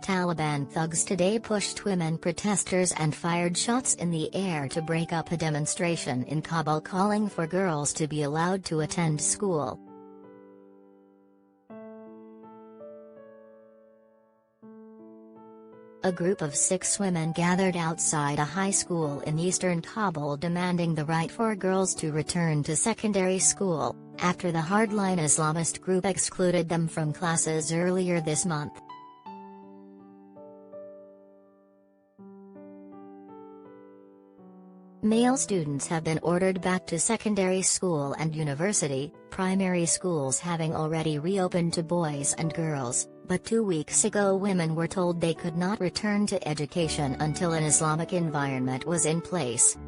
Taliban thugs today pushed women protesters and fired shots in the air to break up a demonstration in Kabul calling for girls to be allowed to attend school. A group of 6 women gathered outside a high school in eastern Kabul demanding the right for girls to return to secondary school, after the hardline Islamist group excluded them from classes earlier this month. Male students have been ordered back to secondary school and university, primary schools having already reopened to boys and girls, but 2 weeks ago women were told they could not return to education until an Islamic environment was in place.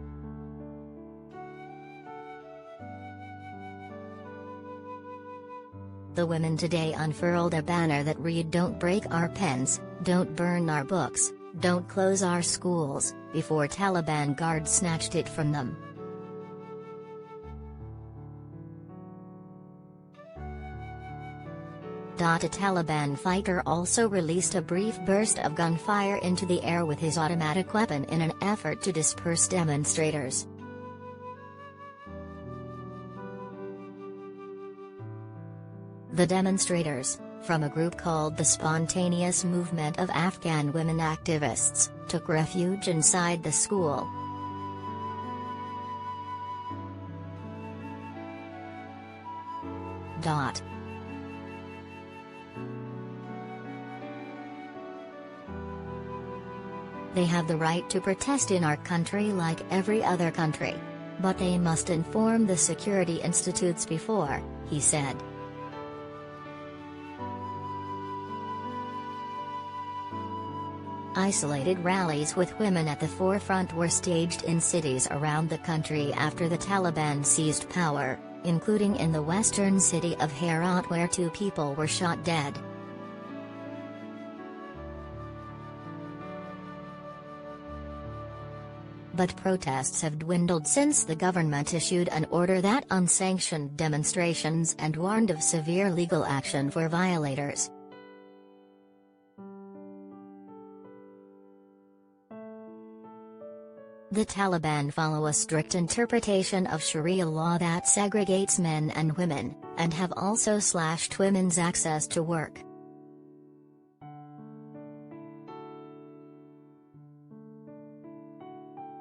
The women today unfurled a banner that read "Don't break our pens, don't burn our books, don't close our schools," before Taliban guards snatched it from them. A Taliban fighter also released a brief burst of gunfire into the air with his automatic weapon in an effort to disperse demonstrators. The demonstrators, from a group called the Spontaneous Movement of Afghan Women Activists, took refuge inside the school. They have the right to protest in our country like every other country. But they must inform the security institutes before, he said. Isolated rallies with women at the forefront were staged in cities around the country after the Taliban seized power, including in the western city of Herat where 2 people were shot dead. But protests have dwindled since the government issued an order that unsanctioned demonstrations and warned of severe legal action for violators. The Taliban follow a strict interpretation of Sharia law that segregates men and women, and have also slashed women's access to work.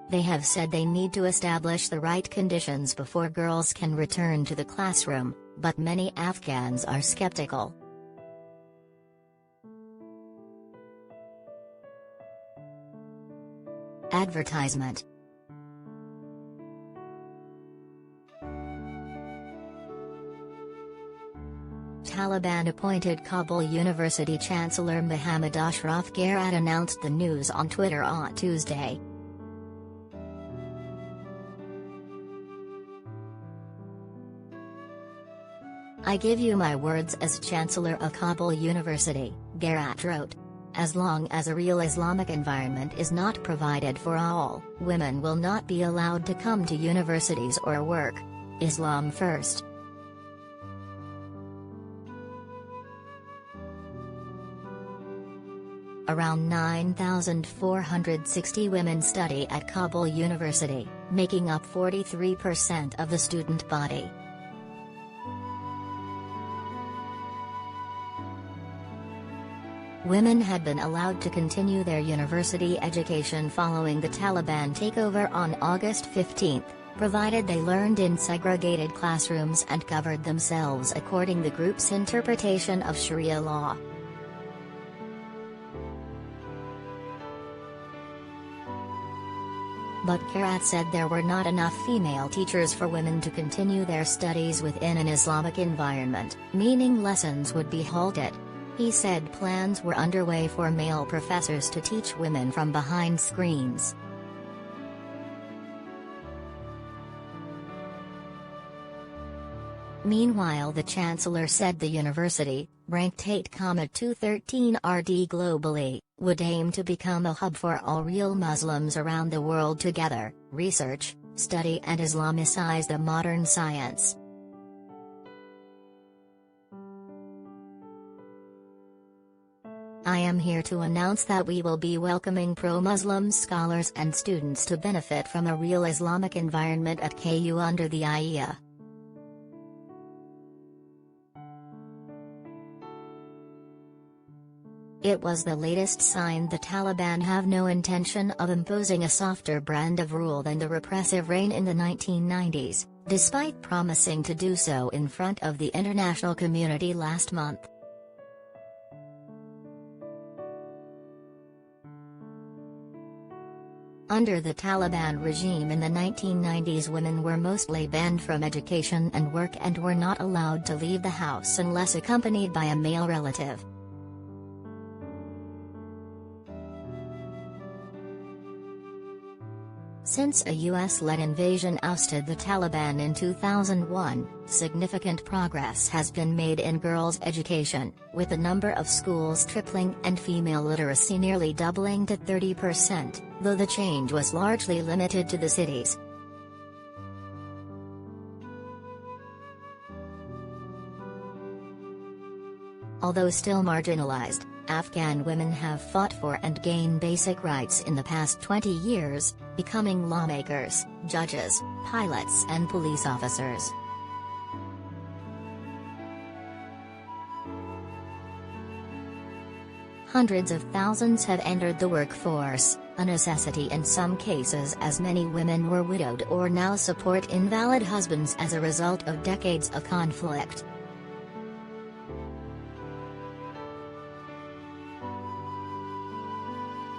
They have said they need to establish the right conditions before girls can return to the classroom, but many Afghans are skeptical. Advertisement. Taliban-appointed Kabul University Chancellor Mohammad Ashraf Garrat announced the news on Twitter on Tuesday. "I give you my words as Chancellor of Kabul University," Garrat wrote. "As long as a real Islamic environment is not provided for all, women will not be allowed to come to universities or work. Islam first." Around 9,460 women study at Kabul University, making up 43% of the student body. Women had been allowed to continue their university education following the Taliban takeover on August 15, provided they learned in segregated classrooms and covered themselves according to the group's interpretation of Sharia law. But Garrat said there were not enough female teachers for women to continue their studies within an Islamic environment, meaning lessons would be halted. He said plans were underway for male professors to teach women from behind screens. Meanwhile, the chancellor said the university, ranked 8,213 RD globally, would aim to become a hub for all real Muslims around the world to gather, research, study and Islamicize the modern science. I am here to announce that we will be welcoming pro-Muslim scholars and students to benefit from a real Islamic environment at KU under the IEA. It was the latest sign the Taliban have no intention of imposing a softer brand of rule than the repressive reign in the 1990s, despite promising to do so in front of the international community last month. Under the Taliban regime in the 1990s, women were mostly banned from education and work and were not allowed to leave the house unless accompanied by a male relative. Since a US-led invasion ousted the Taliban in 2001, significant progress has been made in girls' education, with the number of schools tripling and female literacy nearly doubling to 30%, though the change was largely limited to the cities. Although still marginalized, Afghan women have fought for and gained basic rights in the past 20 years, becoming lawmakers, judges, pilots and police officers. Hundreds of thousands have entered the workforce, a necessity in some cases as many women were widowed or now support invalid husbands as a result of decades of conflict.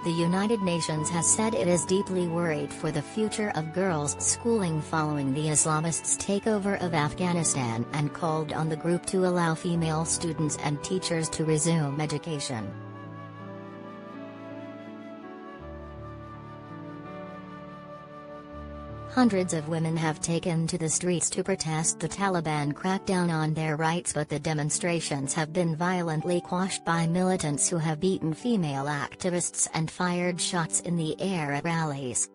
The United Nations has said it is deeply worried for the future of girls' schooling following the Islamists' takeover of Afghanistan and called on the group to allow female students and teachers to resume education. Hundreds of women have taken to the streets to protest the Taliban crackdown on their rights, but the demonstrations have been violently quashed by militants who have beaten female activists and fired shots in the air at rallies.